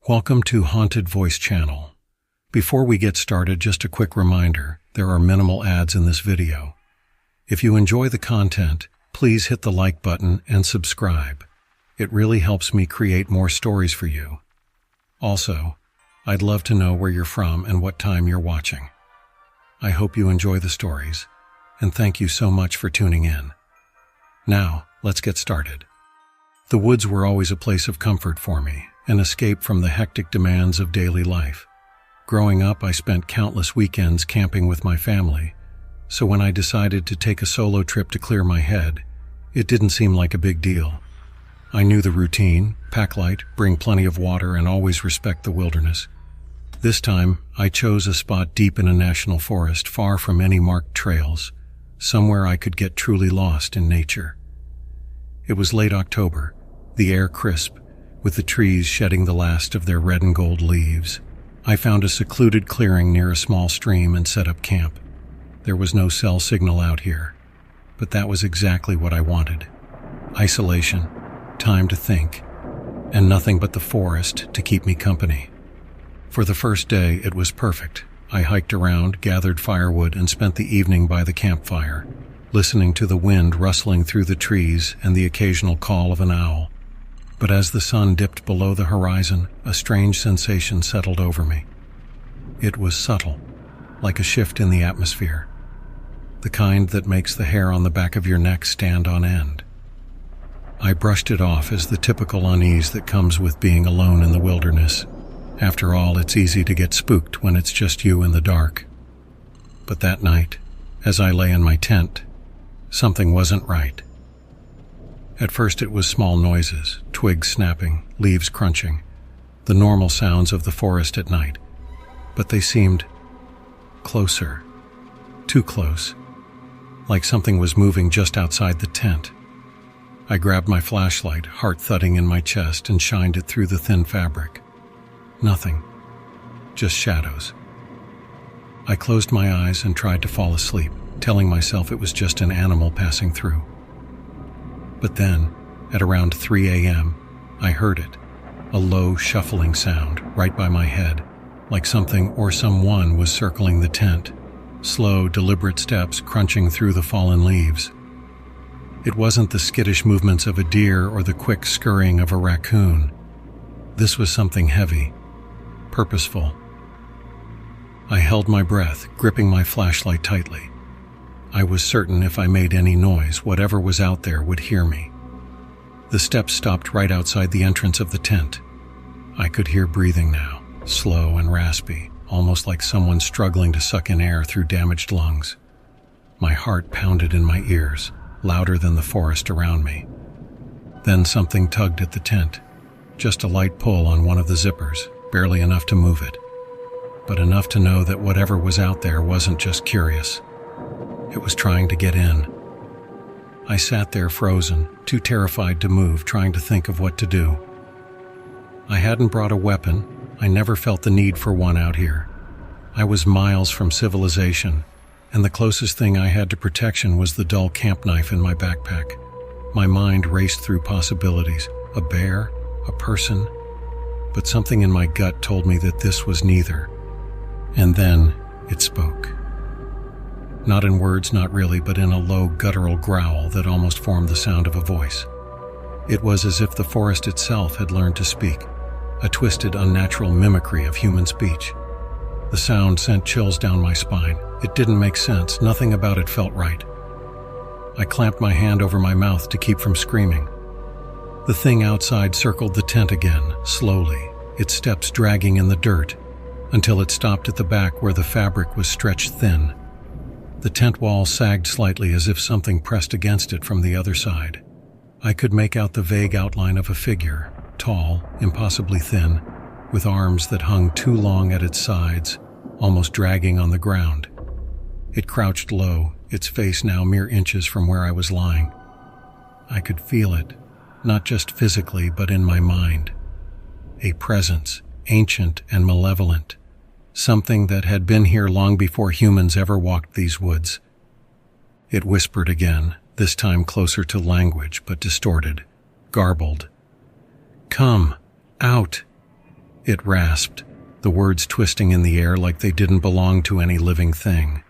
Welcome to Haunted Voice Channel. Before we get started, just a quick reminder, there are minimal ads in this video. If you enjoy the content, please hit the like button and subscribe. It really helps me create more stories for you. Also, I'd love to know where you're from and what time you're watching. I hope you enjoy the stories, and thank you so much for tuning in. Now, let's get started. The woods were always a place of comfort for me, an escape from the hectic demands of daily life. Growing up, I spent countless weekends camping with my family, so when I decided to take a solo trip to clear my head, it didn't seem like a big deal. I knew the routine: pack light, bring plenty of water, and always respect the wilderness. This time, I chose a spot deep in a national forest, far from any marked trails, somewhere I could get truly lost in nature. It was late October, the air crisp, with the trees shedding the last of their red and gold leaves. I found a secluded clearing near a small stream and set up camp. There was no cell signal out here, but that was exactly what I wanted. Isolation, time to think, and nothing but the forest to keep me company. For the first day, it was perfect. I hiked around, gathered firewood, and spent the evening by the campfire, listening to the wind rustling through the trees and the occasional call of an owl. But as the sun dipped below the horizon, a strange sensation settled over me. It was subtle, like a shift in the atmosphere, the kind that makes the hair on the back of your neck stand on end. I brushed it off as the typical unease that comes with being alone in the wilderness. After all, it's easy to get spooked when it's just you in the dark. But that night, as I lay in my tent, something wasn't right. At first it was small noises, twigs snapping, leaves crunching, the normal sounds of the forest at night. But they seemed closer, too close, like something was moving just outside the tent. I grabbed my flashlight, heart thudding in my chest, and shined it through the thin fabric. Nothing, just shadows. I closed my eyes and tried to fall asleep, telling myself it was just an animal passing through. But then, at around 3 a.m., I heard it, a low, shuffling sound right by my head, like something or someone was circling the tent, slow, deliberate steps crunching through the fallen leaves. It wasn't the skittish movements of a deer or the quick scurrying of a raccoon. This was something heavy, purposeful. I held my breath, gripping my flashlight tightly. I was certain if I made any noise, whatever was out there would hear me. The steps stopped right outside the entrance of the tent. I could hear breathing now, slow and raspy, almost like someone struggling to suck in air through damaged lungs. My heart pounded in my ears, louder than the forest around me. Then something tugged at the tent, just a light pull on one of the zippers, barely enough to move it, but enough to know that whatever was out there wasn't just curious. It was trying to get in. I sat there frozen, too terrified to move, trying to think of what to do. I hadn't brought a weapon. I never felt the need for one out here. I was miles from civilization, and the closest thing I had to protection was the dull camp knife in my backpack. My mind raced through possibilities: a bear, a person, but something in my gut told me that this was neither. And then it spoke. Not in words, not really, but in a low, guttural growl that almost formed the sound of a voice. It was as if the forest itself had learned to speak, a twisted, unnatural mimicry of human speech. The sound sent chills down my spine. It didn't make sense. Nothing about it felt right. I clamped my hand over my mouth to keep from screaming. The thing outside circled the tent again, slowly, its steps dragging in the dirt, until it stopped at the back where the fabric was stretched thin. The tent wall sagged slightly as if something pressed against it from the other side. I could make out the vague outline of a figure, tall, impossibly thin, with arms that hung too long at its sides, almost dragging on the ground. It crouched low, its face now mere inches from where I was lying. I could feel it, not just physically but in my mind. A presence, ancient and malevolent. Something that had been here long before humans ever walked these woods. It whispered again, this time closer to language but distorted, garbled. "Come, out." It rasped, the words twisting in the air like they didn't belong to any living thing.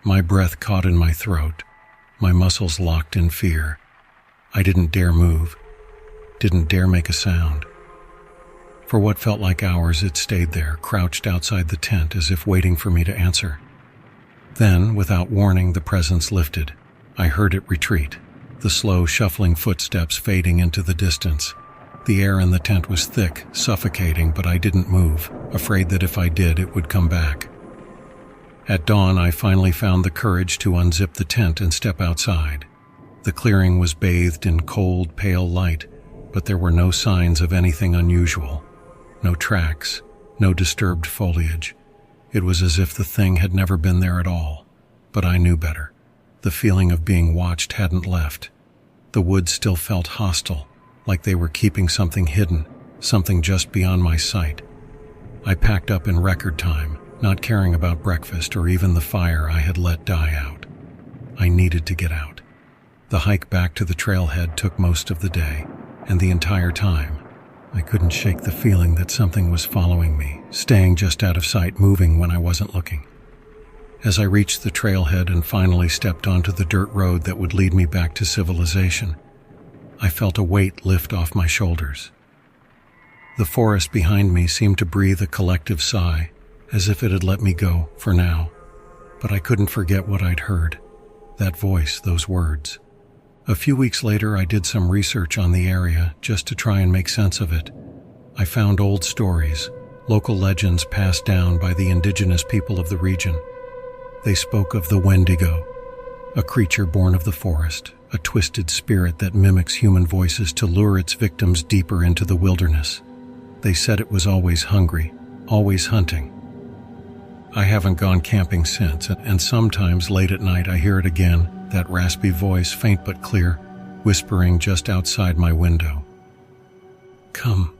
My breath caught in my throat, my muscles locked in fear. I didn't dare move, didn't dare make a sound. For what felt like hours, it stayed there, crouched outside the tent as if waiting for me to answer. Then, without warning, the presence lifted. I heard it retreat, the slow, shuffling footsteps fading into the distance. The air in the tent was thick, suffocating, but I didn't move, afraid that if I did, it would come back. At dawn, I finally found the courage to unzip the tent and step outside. The clearing was bathed in cold, pale light, but there were no signs of anything unusual. No tracks, no disturbed foliage. It was as if the thing had never been there at all. But I knew better. The feeling of being watched hadn't left. The woods still felt hostile, like they were keeping something hidden, something just beyond my sight. I packed up in record time, not caring about breakfast or even the fire I had let die out. I needed to get out. The hike back to the trailhead took most of the day, and the entire time, I couldn't shake the feeling that something was following me, staying just out of sight, moving when I wasn't looking. As I reached the trailhead and finally stepped onto the dirt road that would lead me back to civilization, I felt a weight lift off my shoulders. The forest behind me seemed to breathe a collective sigh, as if it had let me go for now. But I couldn't forget what I'd heard. That voice, those words. A few weeks later, I did some research on the area just to try and make sense of it. I found old stories, local legends passed down by the indigenous people of the region. They spoke of the Wendigo, a creature born of the forest, a twisted spirit that mimics human voices to lure its victims deeper into the wilderness. They said it was always hungry, always hunting. I haven't gone camping since, and sometimes late at night I hear it again, that raspy voice, faint but clear, whispering just outside my window. Come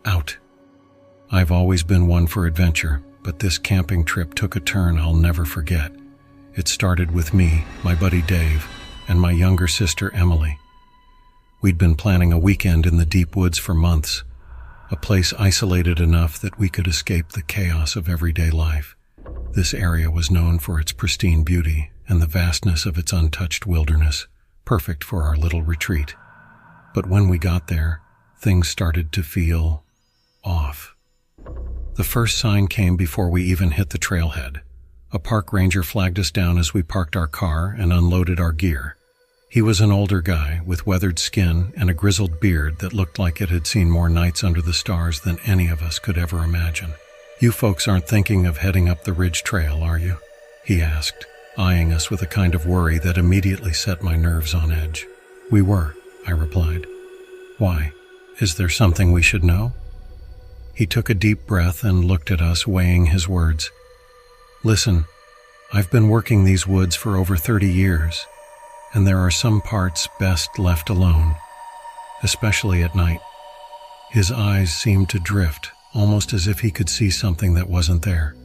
out. I've always been one for adventure, but this camping trip took a turn I'll never forget. It started with me, my buddy Dave, and my younger sister Emily. We'd been planning a weekend in the deep woods for months, a place isolated enough that we could escape the chaos of everyday life. This area was known for its pristine beauty and the vastness of its untouched wilderness, perfect for our little retreat. But when we got there, things started to feel off. The first sign came before we even hit the trailhead. A park ranger flagged us down as we parked our car and unloaded our gear. He was an older guy with weathered skin and a grizzled beard that looked like it had seen more nights under the stars than any of us could ever imagine. You folks aren't thinking of heading up the ridge trail, are you? He asked, eyeing us with a kind of worry that immediately set my nerves on edge. We were, I replied. Why? Is there something we should know? He took a deep breath and looked at us, weighing his words. Listen, I've been working these woods for over 30 years, and there are some parts best left alone, especially at night. His eyes seemed to drift, almost as if he could see something that wasn't there.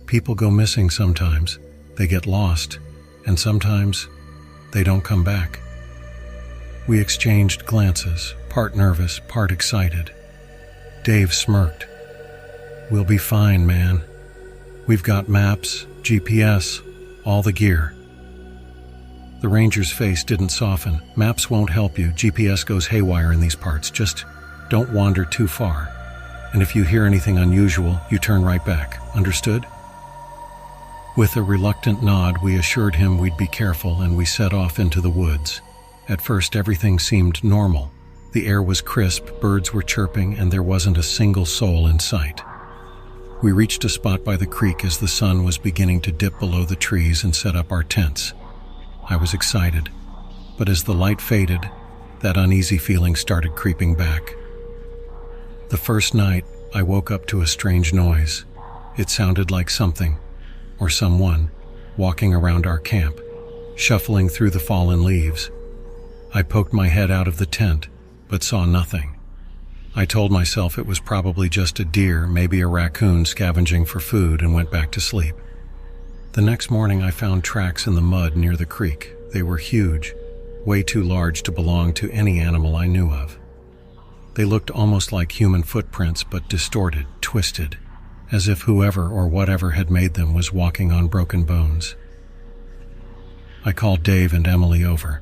People go missing sometimes, they get lost, and sometimes they don't come back. We exchanged glances, part nervous, part excited. Dave smirked. We'll be fine, man. We've got maps, GPS, all the gear. The ranger's face didn't soften. Maps won't help you. GPS goes haywire in these parts. Just don't wander too far. And if you hear anything unusual, you turn right back. Understood? With a reluctant nod, we assured him we'd be careful, and we set off into the woods. At first, everything seemed normal. The air was crisp, birds were chirping, and there wasn't a single soul in sight. We reached a spot by the creek as the sun was beginning to dip below the trees and set up our tents. I was excited, but as the light faded, that uneasy feeling started creeping back. The first night, I woke up to a strange noise. It sounded like something, or someone, walking around our camp, shuffling through the fallen leaves. I poked my head out of the tent, but saw nothing. I told myself it was probably just a deer, maybe a raccoon scavenging for food, and went back to sleep. The next morning I found tracks in the mud near the creek. They were huge, way too large to belong to any animal I knew of. They looked almost like human footprints, but distorted, twisted, as if whoever or whatever had made them was walking on broken bones. I called Dave and Emily over,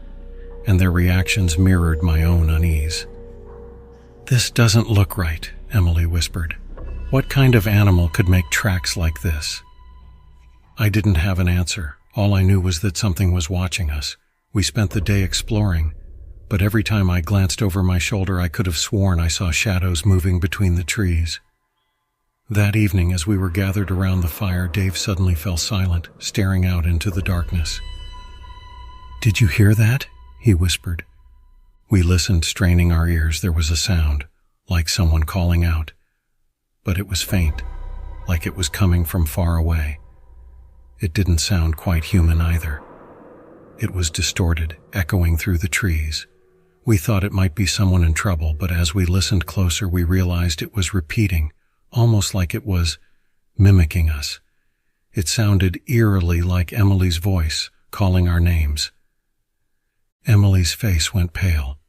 and their reactions mirrored my own unease. "This doesn't look right," Emily whispered. "What kind of animal could make tracks like this?" I didn't have an answer. All I knew was that something was watching us. We spent the day exploring, but every time I glanced over my shoulder, I could have sworn I saw shadows moving between the trees. That evening, as we were gathered around the fire, Dave suddenly fell silent, staring out into the darkness. "Did you hear that?" he whispered. We listened, straining our ears. There was a sound, like someone calling out, but it was faint, like it was coming from far away. It didn't sound quite human either. It was distorted, echoing through the trees. We thought it might be someone in trouble, but as we listened closer, we realized it was repeating, almost like it was mimicking us. It sounded eerily like Emily's voice, calling our names. Emily's face went pale.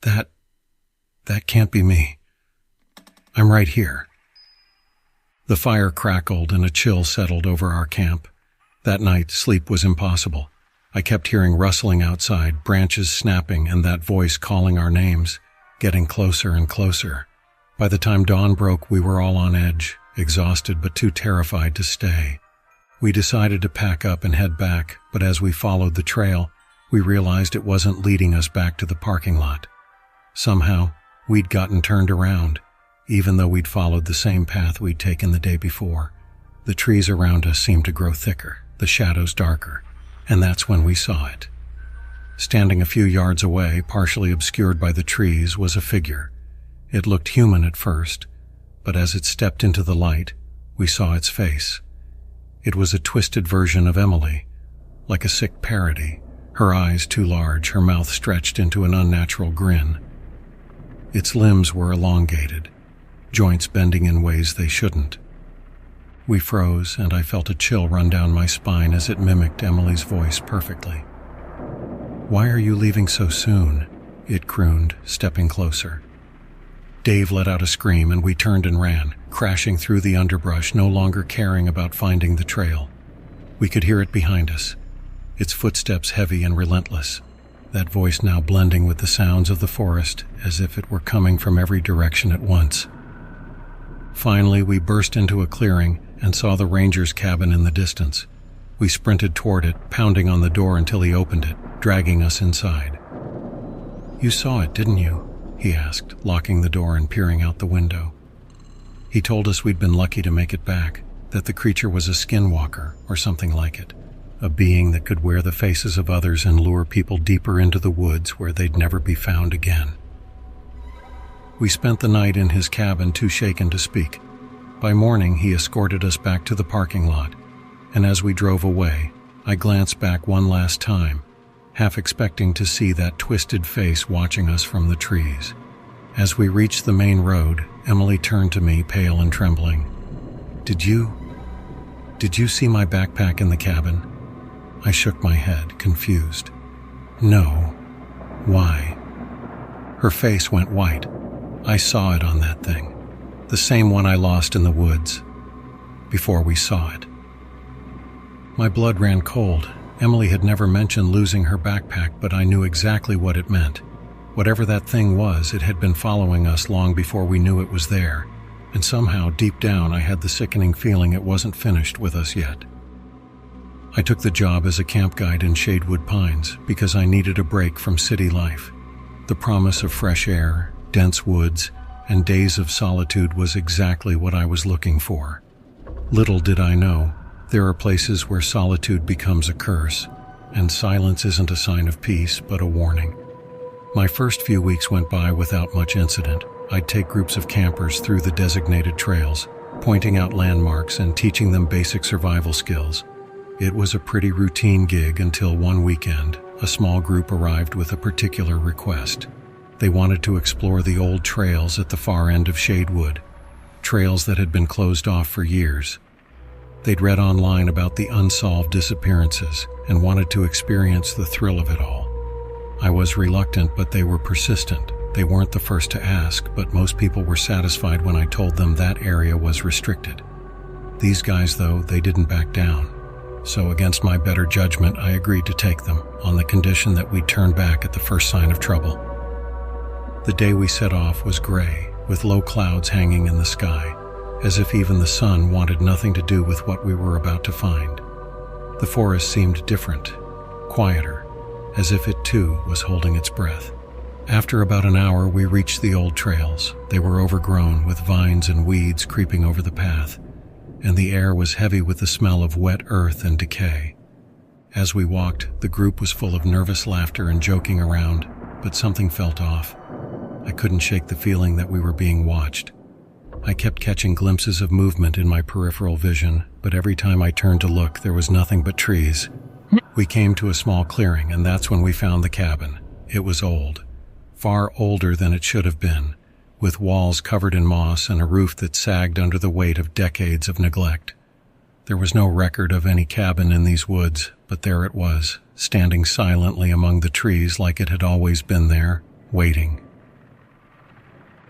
That can't be me. I'm right here." The fire crackled and a chill settled over our camp. That night, sleep was impossible. I kept hearing rustling outside, branches snapping, and that voice calling our names, getting closer and closer. By the time dawn broke, we were all on edge, exhausted but too terrified to stay. We decided to pack up and head back, but as we followed the trail, we realized it wasn't leading us back to the parking lot. Somehow, we'd gotten turned around, even though we'd followed the same path we'd taken the day before. The trees around us seemed to grow thicker, the shadows darker, and that's when we saw it. Standing a few yards away, partially obscured by the trees, was a figure. It looked human at first, but as it stepped into the light, we saw its face. It was a twisted version of Emily, like a sick parody, her eyes too large, her mouth stretched into an unnatural grin. Its limbs were elongated, joints bending in ways they shouldn't. We froze, and I felt a chill run down my spine as it mimicked Emily's voice perfectly. "Why are you leaving so soon?" it crooned, stepping closer. Dave let out a scream, and we turned and ran, crashing through the underbrush, no longer caring about finding the trail. We could hear it behind us, its footsteps heavy and relentless, that voice now blending with the sounds of the forest as if it were coming from every direction at once. Finally, we burst into a clearing and saw the ranger's cabin in the distance. We sprinted toward it, pounding on the door until he opened it, dragging us inside. "You saw it, didn't you?" he asked, locking the door and peering out the window. He told us we'd been lucky to make it back, that the creature was a skinwalker or something like it, a being that could wear the faces of others and lure people deeper into the woods where they'd never be found again. We spent the night in his cabin, too shaken to speak. By morning, he escorted us back to the parking lot, and as we drove away, I glanced back one last time, half expecting to see that twisted face watching us from the trees. As we reached the main road, Emily turned to me, pale and trembling. Did you see my backpack in the cabin?" I shook my head, confused. "No. Why?" Her face went white. "I saw it on that thing. The same one I lost in the woods. Before we saw it." My blood ran cold. Emily had never mentioned losing her backpack, but I knew exactly what it meant. Whatever that thing was, it had been following us long before we knew it was there, and somehow, deep down, I had the sickening feeling it wasn't finished with us yet. I took the job as a camp guide in Shadewood Pines because I needed a break from city life. The promise of fresh air, dense woods, and days of solitude was exactly what I was looking for. Little did I know, there are places where solitude becomes a curse, and silence isn't a sign of peace, but a warning. My first few weeks went by without much incident. I'd take groups of campers through the designated trails, pointing out landmarks and teaching them basic survival skills. It was a pretty routine gig until one weekend, a small group arrived with a particular request. They wanted to explore the old trails at the far end of Shadewood, trails that had been closed off for years. They'd read online about the unsolved disappearances and wanted to experience the thrill of it all. I was reluctant, but they were persistent. They weren't the first to ask, but most people were satisfied when I told them that area was restricted. These guys, though, they didn't back down. So against my better judgment, I agreed to take them, on the condition that we'd turn back at the first sign of trouble. The day we set off was gray, with low clouds hanging in the sky, as if even the sun wanted nothing to do with what we were about to find. The forest seemed different, quieter, as if it too was holding its breath. After about an hour, we reached the old trails. They were overgrown, with vines and weeds creeping over the path, and the air was heavy with the smell of wet earth and decay. As we walked, the group was full of nervous laughter and joking around, but something felt off. I couldn't shake the feeling that we were being watched. I kept catching glimpses of movement in my peripheral vision, but every time I turned to look, there was nothing but trees. We came to a small clearing, and that's when we found the cabin. It was old, far older than it should have been, with walls covered in moss and a roof that sagged under the weight of decades of neglect. There was no record of any cabin in these woods, but there it was, standing silently among the trees like it had always been there, waiting.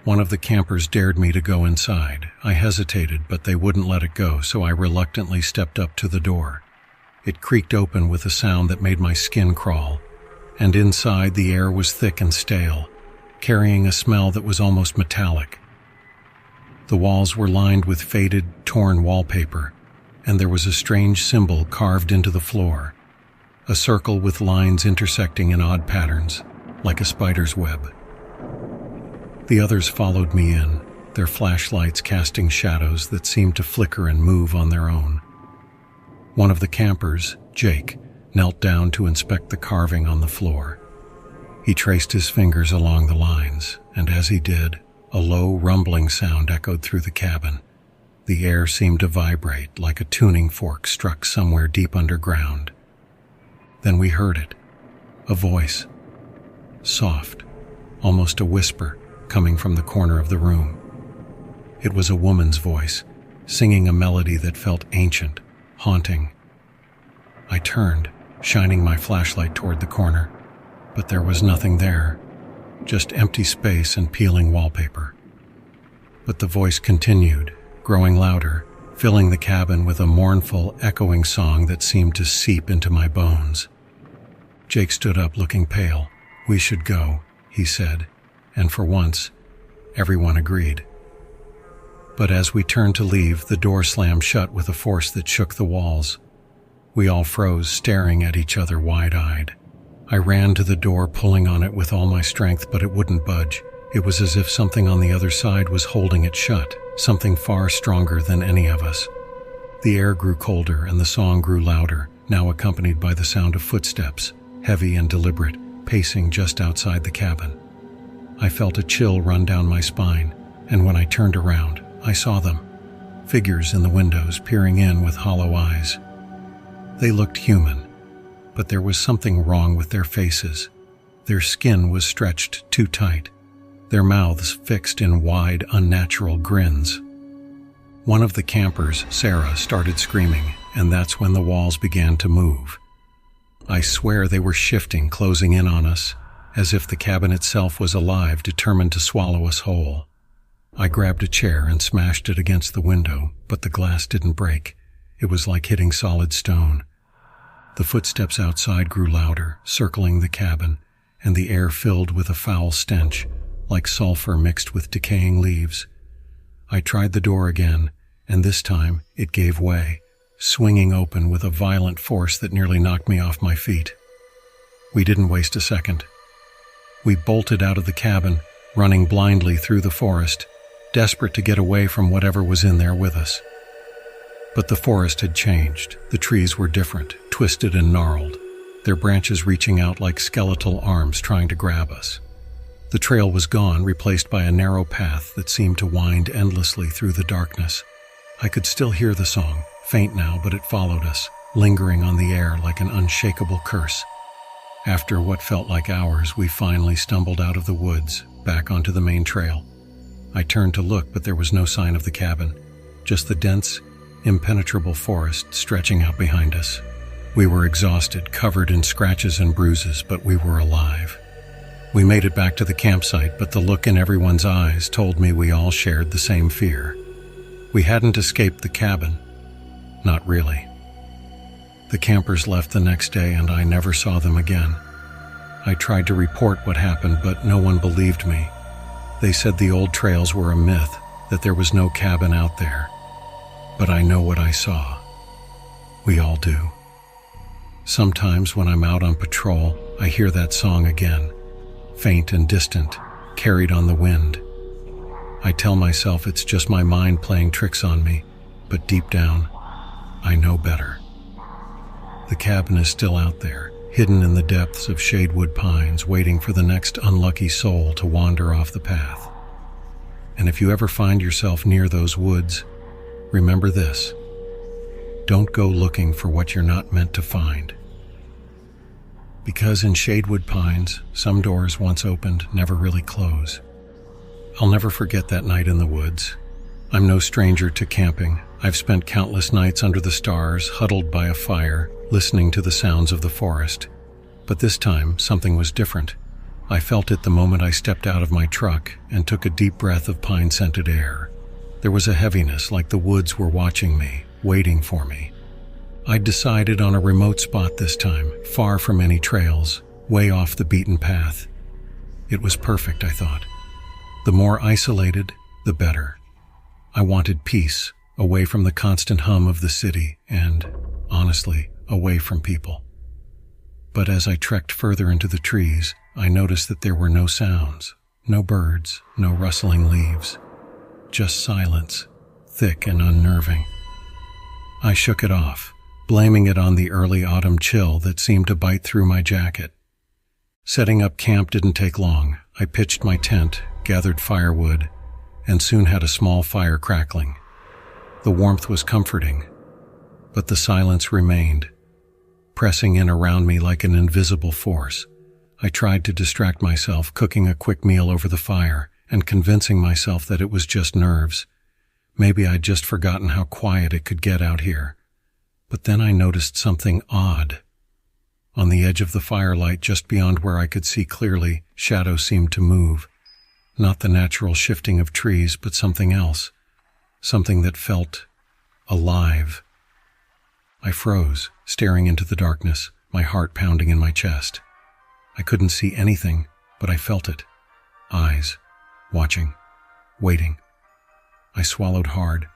One of the campers dared me to go inside. I hesitated, but they wouldn't let it go, so I reluctantly stepped up to the door. It creaked open with a sound that made my skin crawl, and inside the air was thick and stale, carrying a smell that was almost metallic. The walls were lined with faded, torn wallpaper, and there was a strange symbol carved into the floor, a circle with lines intersecting in odd patterns, like a spider's web. The others followed me in, their flashlights casting shadows that seemed to flicker and move on their own. One of the campers, Jake, knelt down to inspect the carving on the floor. He traced his fingers along the lines, and as he did, a low rumbling sound echoed through the cabin. The air seemed to vibrate like a tuning fork struck somewhere deep underground. Then we heard it, a voice, soft, almost a whisper, coming from the corner of the room. It was a woman's voice, singing a melody that felt ancient, haunting. I turned, shining my flashlight toward the corner, but there was nothing there, just empty space and peeling wallpaper. But the voice continued, growing louder, filling the cabin with a mournful, echoing song that seemed to seep into my bones. Jake stood up, looking pale. "We should go," he said, and for once, everyone agreed. But as we turned to leave, the door slammed shut with a force that shook the walls. We all froze, staring at each other wide-eyed. I ran to the door, pulling on it with all my strength, but it wouldn't budge. It was as if something on the other side was holding it shut, something far stronger than any of us. The air grew colder and the song grew louder, now accompanied by the sound of footsteps, heavy and deliberate, pacing just outside the cabin. I felt a chill run down my spine, and when I turned around, I saw them, figures in the windows peering in with hollow eyes. They looked human, but there was something wrong with their faces. Their skin was stretched too tight, their mouths fixed in wide, unnatural grins. One of the campers, Sarah, started screaming, and that's when the walls began to move. I swear they were shifting, closing in on us, as if the cabin itself was alive, determined to swallow us whole. I grabbed a chair and smashed it against the window, but the glass didn't break. It was like hitting solid stone. The footsteps outside grew louder, circling the cabin, and the air filled with a foul stench, like sulfur mixed with decaying leaves. I tried the door again, and this time it gave way, swinging open with a violent force that nearly knocked me off my feet. We didn't waste a second. We bolted out of the cabin, running blindly through the forest, desperate to get away from whatever was in there with us. But the forest had changed. The trees were different, twisted and gnarled, their branches reaching out like skeletal arms trying to grab us. The trail was gone, replaced by a narrow path that seemed to wind endlessly through the darkness. I could still hear the song, faint now, but it followed us, lingering on the air like an unshakable curse. After what felt like hours, we finally stumbled out of the woods, back onto the main trail. I turned to look, but there was no sign of the cabin, just the dense, impenetrable forest stretching out behind us. We were exhausted, covered in scratches and bruises, but we were alive. We made it back to the campsite, but the look in everyone's eyes told me we all shared the same fear. We hadn't escaped the cabin. Not really. The campers left the next day and I never saw them again. I tried to report what happened, but no one believed me. They said the old trails were a myth, that there was no cabin out there. But I know what I saw. We all do. Sometimes when I'm out on patrol, I hear that song again, faint and distant, carried on the wind. I tell myself it's just my mind playing tricks on me, but deep down, I know better. The cabin is still out there, hidden in the depths of shadewood pines, waiting for the next unlucky soul to wander off the path. And if you ever find yourself near those woods, remember this: don't go looking for what you're not meant to find. Because in shadewood pines, some doors once opened never really close. I'll never forget that night in the woods. I'm no stranger to camping. I've spent countless nights under the stars, huddled by a fire, listening to the sounds of the forest. But this time, something was different. I felt it the moment I stepped out of my truck and took a deep breath of pine-scented air. There was a heaviness, like the woods were watching me, waiting for me. I'd decided on a remote spot this time, far from any trails, way off the beaten path. It was perfect, I thought. The more isolated, the better. I wanted peace, away from the constant hum of the city and, honestly, away from people. But as I trekked further into the trees, I noticed that there were no sounds, no birds, no rustling leaves, just silence, thick and unnerving. I shook it off, blaming it on the early autumn chill that seemed to bite through my jacket. Setting up camp didn't take long. I pitched my tent, gathered firewood, and soon had a small fire crackling. The warmth was comforting, but the silence remained, pressing in around me like an invisible force. I tried to distract myself, cooking a quick meal over the fire and convincing myself that it was just nerves. Maybe I'd just forgotten how quiet it could get out here. But then I noticed something odd. On the edge of the firelight, just beyond where I could see clearly, shadows seemed to move. Not the natural shifting of trees, but something else. Something that felt alive. I froze, staring into the darkness, my heart pounding in my chest. I couldn't see anything, but I felt it. Eyes, watching, waiting. I swallowed hard,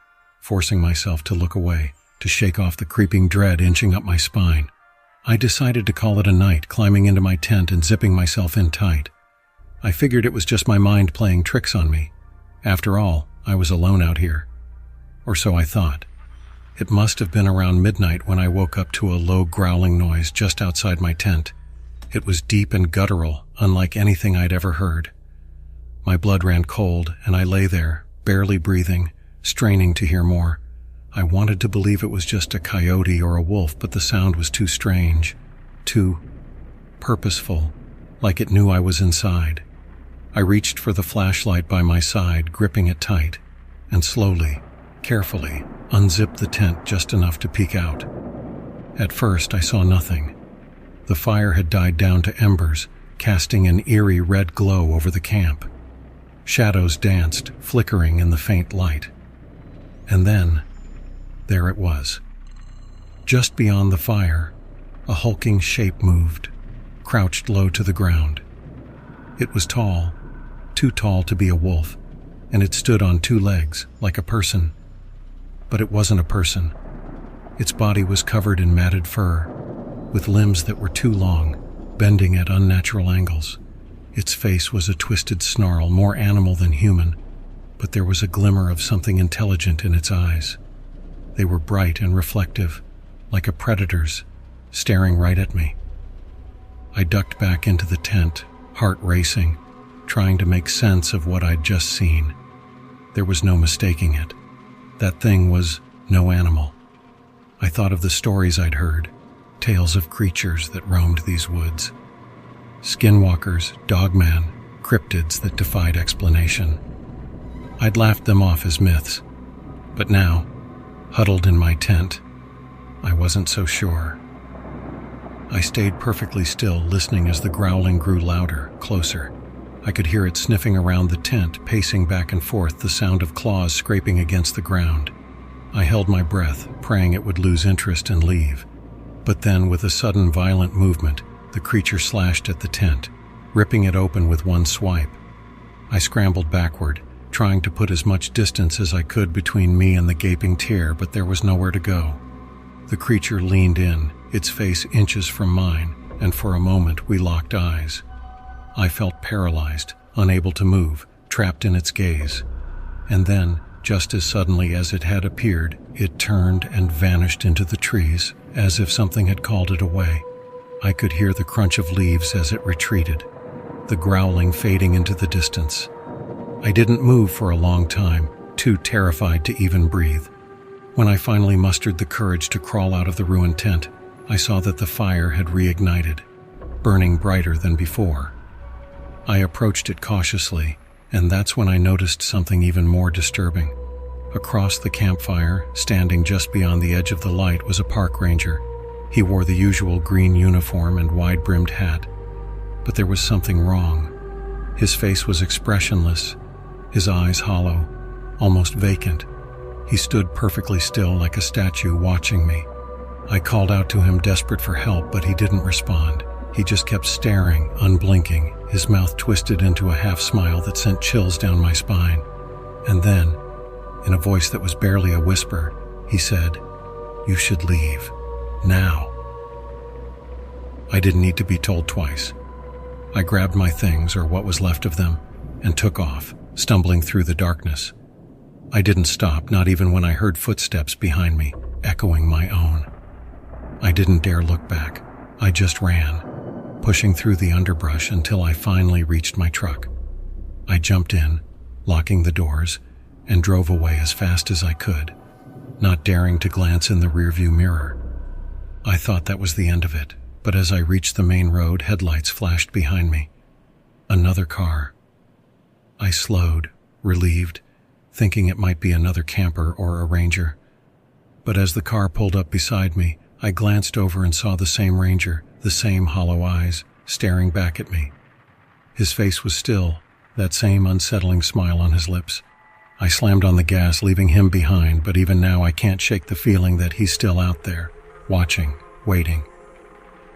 forcing myself to look away, to shake off the creeping dread inching up my spine. I decided to call it a night, climbing into my tent and zipping myself in tight. I figured it was just my mind playing tricks on me. After all, I was alone out here. Or so I thought. It must have been around midnight when I woke up to a low growling noise just outside my tent. It was deep and guttural, unlike anything I'd ever heard. My blood ran cold, and I lay there, barely breathing, straining to hear more. I wanted to believe it was just a coyote or a wolf, but the sound was too strange, too purposeful, like it knew I was inside. I reached for the flashlight by my side, gripping it tight, and slowly, carefully, unzipped the tent just enough to peek out. At first, I saw nothing. The fire had died down to embers, casting an eerie red glow over the camp. Shadows danced, flickering in the faint light. And then, there it was. Just beyond the fire, a hulking shape moved, crouched low to the ground. It was tall, too tall to be a wolf, and it stood on two legs, like a person. But it wasn't a person. Its body was covered in matted fur, with limbs that were too long, bending at unnatural angles. Its face was a twisted snarl, more animal than human, but there was a glimmer of something intelligent in its eyes. They were bright and reflective, like a predator's, staring right at me. I ducked back into the tent, heart racing, trying to make sense of what I'd just seen. There was no mistaking it. That thing was no animal. I thought of the stories I'd heard, tales of creatures that roamed these woods. Skinwalkers, dogman, cryptids that defied explanation. I'd laughed them off as myths, but now, huddled in my tent, I wasn't so sure. I stayed perfectly still, listening as the growling grew louder, closer. I could hear it sniffing around the tent, pacing back and forth, the sound of claws scraping against the ground. I held my breath, praying it would lose interest and leave. But then, with a sudden violent movement, the creature slashed at the tent, ripping it open with one swipe. I scrambled backward, trying to put as much distance as I could between me and the gaping tear, but there was nowhere to go. The creature leaned in, its face inches from mine, and for a moment we locked eyes. I felt paralyzed, unable to move, trapped in its gaze. And then, just as suddenly as it had appeared, it turned and vanished into the trees, as if something had called it away. I could hear the crunch of leaves as it retreated, the growling fading into the distance. I didn't move for a long time, too terrified to even breathe. When I finally mustered the courage to crawl out of the ruined tent, I saw that the fire had reignited, burning brighter than before. I approached it cautiously, and that's when I noticed something even more disturbing. Across the campfire, standing just beyond the edge of the light, was a park ranger. He wore the usual green uniform and wide-brimmed hat. But there was something wrong. His face was expressionless, his eyes hollow, almost vacant. He stood perfectly still like a statue, watching me. I called out to him, desperate for help, but he didn't respond. He just kept staring, unblinking, his mouth twisted into a half-smile that sent chills down my spine. And then, in a voice that was barely a whisper, he said, "You should leave. Now." I didn't need to be told twice. I grabbed my things, or what was left of them, and took off, stumbling through the darkness. I didn't stop, not even when I heard footsteps behind me, echoing my own. I didn't dare look back. I just ran, pushing through the underbrush until I finally reached my truck. I jumped in, locking the doors, and drove away as fast as I could, not daring to glance in the rearview mirror. I thought that was the end of it, but as I reached the main road, headlights flashed behind me. Another car. I slowed, relieved, thinking it might be another camper or a ranger. But as the car pulled up beside me, I glanced over and saw the same ranger, the same hollow eyes, staring back at me. His face was still, that same unsettling smile on his lips. I slammed on the gas, leaving him behind, but even now I can't shake the feeling that he's still out there, watching, waiting.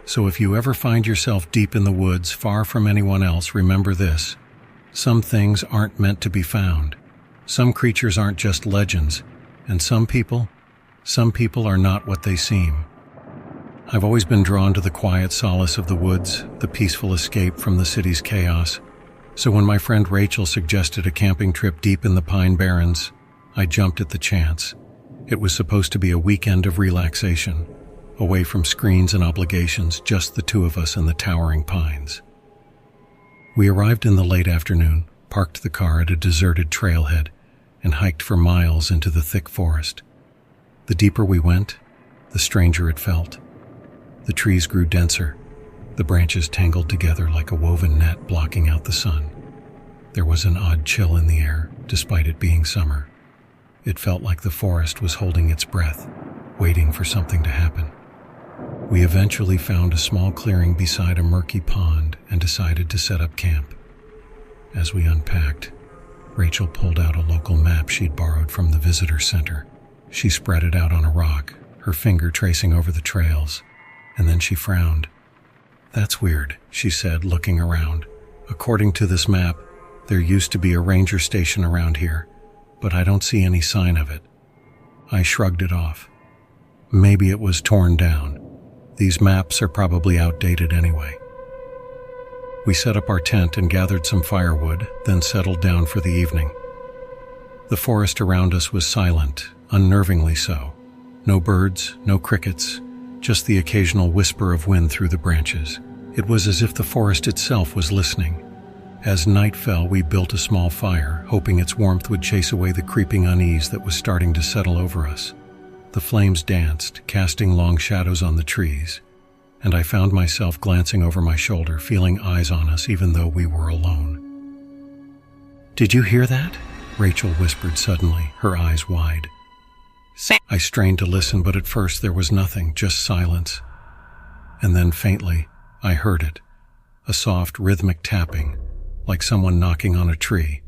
So if you ever find yourself deep in the woods, far from anyone else, remember this. Some things aren't meant to be found. Some creatures aren't just legends, and some people are not what they seem. I've always been drawn to the quiet solace of the woods, the peaceful escape from the city's chaos. So when my friend Rachel suggested a camping trip deep in the Pine Barrens, I jumped at the chance. It was supposed to be a weekend of relaxation, away from screens and obligations, just the two of us and the towering pines. We arrived in the late afternoon, parked the car at a deserted trailhead, and hiked for miles into the thick forest. The deeper we went, the stranger it felt. The trees grew denser, the branches tangled together like a woven net blocking out the sun. There was an odd chill in the air, despite it being summer. It felt like the forest was holding its breath, waiting for something to happen. We eventually found a small clearing beside a murky pond and decided to set up camp. As we unpacked, Rachel pulled out a local map she'd borrowed from the visitor center. She spread it out on a rock, her finger tracing over the trails, and then she frowned. "That's weird," she said, looking around. "According to this map, there used to be a ranger station around here, but I don't see any sign of it." I shrugged it off. Maybe it was torn down. These maps are probably outdated anyway. We set up our tent and gathered some firewood, then settled down for the evening. The forest around us was silent, unnervingly so. No birds, no crickets, just the occasional whisper of wind through the branches. It was as if the forest itself was listening. As night fell, we built a small fire, hoping its warmth would chase away the creeping unease that was starting to settle over us. The flames danced, casting long shadows on the trees, and I found myself glancing over my shoulder, feeling eyes on us even though we were alone. "Did you hear that?" Rachel whispered suddenly, her eyes wide. I strained to listen, but at first there was nothing, just silence. And then faintly, I heard it, a soft rhythmic tapping, like someone knocking on a tree.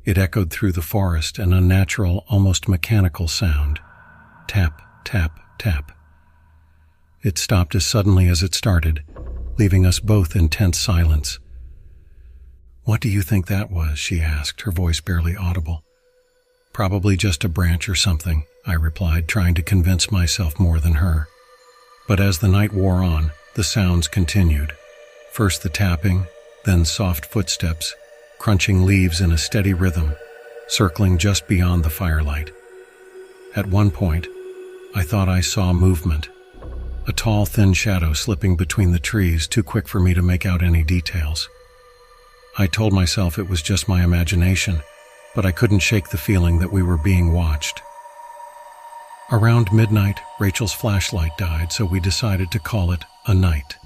It echoed through the forest, an unnatural, almost mechanical sound. Tap, tap, tap. It stopped as suddenly as it started, leaving us both in tense silence. "What do you think that was?" she asked, her voice barely audible. "Probably just a branch or something," I replied, trying to convince myself more than her. But as the night wore on, the sounds continued. First the tapping, then soft footsteps, crunching leaves in a steady rhythm, circling just beyond the firelight. At one point, I thought I saw movement, a tall, thin shadow slipping between the trees, too quick for me to make out any details. I told myself it was just my imagination, but I couldn't shake the feeling that we were being watched. Around midnight, Rachel's flashlight died, so we decided to call it a night.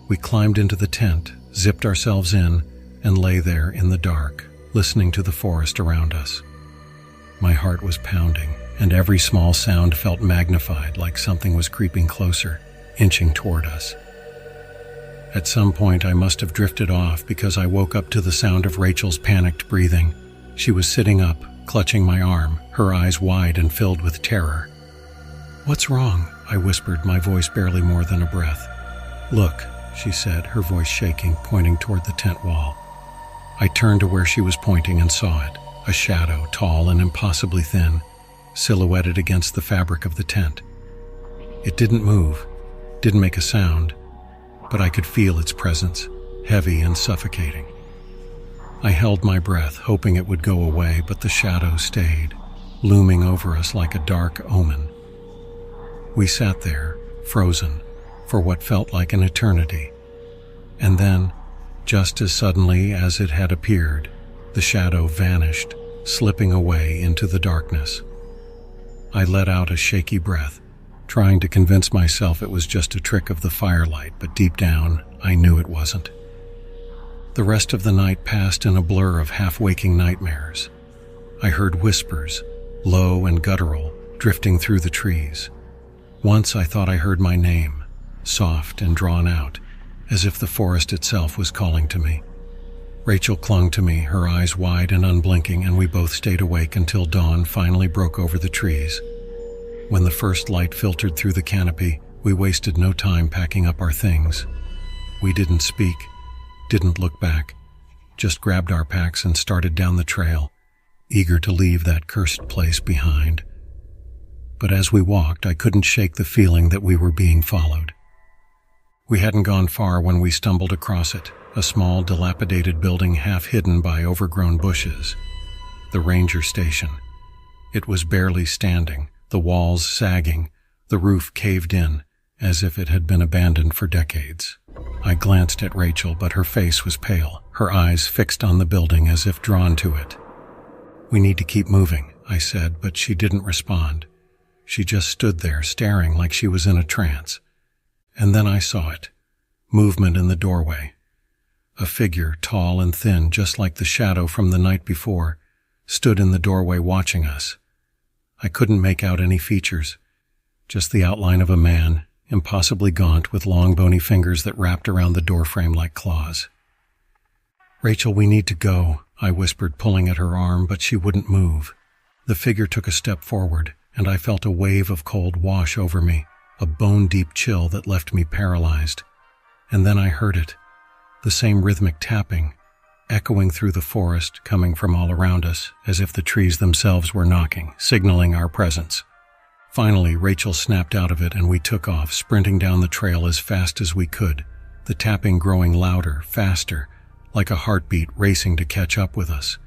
We climbed into the tent, zipped ourselves in, and lay there in the dark, listening to the forest around us. My heart was pounding, and every small sound felt magnified, like something was creeping closer, inching toward us. At some point, I must have drifted off because I woke up to the sound of Rachel's panicked breathing. She was sitting up, clutching my arm, her eyes wide and filled with terror. "What's wrong?" I whispered, my voice barely more than a breath. "Look," she said, her voice shaking, pointing toward the tent wall. I turned to where she was pointing and saw it, a shadow, tall and impossibly thin, silhouetted against the fabric of the tent. It didn't move, didn't make a sound, but I could feel its presence, heavy and suffocating. I held my breath, hoping it would go away, but the shadow stayed, looming over us like a dark omen. We sat there, frozen, for what felt like an eternity. And then, just as suddenly as it had appeared, the shadow vanished, slipping away into the darkness. I let out a shaky breath, trying to convince myself it was just a trick of the firelight, but deep down, I knew it wasn't. The rest of the night passed in a blur of half-waking nightmares. I heard whispers, low and guttural, drifting through the trees. Once I thought I heard my name, soft and drawn out, as if the forest itself was calling to me. Rachel clung to me, her eyes wide and unblinking, and we both stayed awake until dawn finally broke over the trees. When the first light filtered through the canopy, we wasted no time packing up our things. We didn't speak, didn't look back, just grabbed our packs and started down the trail, eager to leave that cursed place behind. But as we walked, I couldn't shake the feeling that we were being followed. We hadn't gone far when we stumbled across it, a small, dilapidated building half hidden by overgrown bushes. The ranger station. It was barely standing, the walls sagging, the roof caved in, as if it had been abandoned for decades. I glanced at Rachel, but her face was pale, her eyes fixed on the building as if drawn to it. "We need to keep moving," I said, but she didn't respond. She just stood there, staring like she was in a trance. And then I saw it. Movement in the doorway. A figure, tall and thin, just like the shadow from the night before, stood in the doorway watching us. I couldn't make out any features, just the outline of a man, impossibly gaunt, with long bony fingers that wrapped around the doorframe like claws. "Rachel, we need to go," I whispered, pulling at her arm, but she wouldn't move. The figure took a step forward, and I felt a wave of cold wash over me, a bone-deep chill that left me paralyzed. And then I heard it, the same rhythmic tapping, echoing through the forest, coming from all around us, as if the trees themselves were knocking, signaling our presence. Finally, Rachel snapped out of it and we took off, sprinting down the trail as fast as we could, the tapping growing louder, faster, like a heartbeat racing to catch up with us.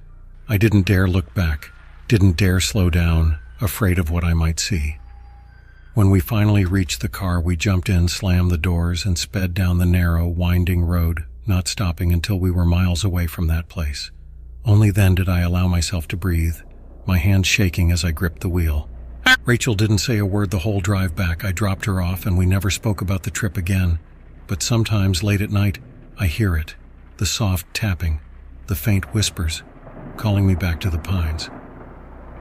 I didn't dare look back, didn't dare slow down, afraid of what I might see. When we finally reached the car, we jumped in, slammed the doors, and sped down the narrow, winding road, not stopping until we were miles away from that place. Only then did I allow myself to breathe, my hands shaking as I gripped the wheel. Rachel didn't say a word the whole drive back. I dropped her off and we never spoke about the trip again. But sometimes late at night, I hear it, the soft tapping, the faint whispers, calling me back to the pines.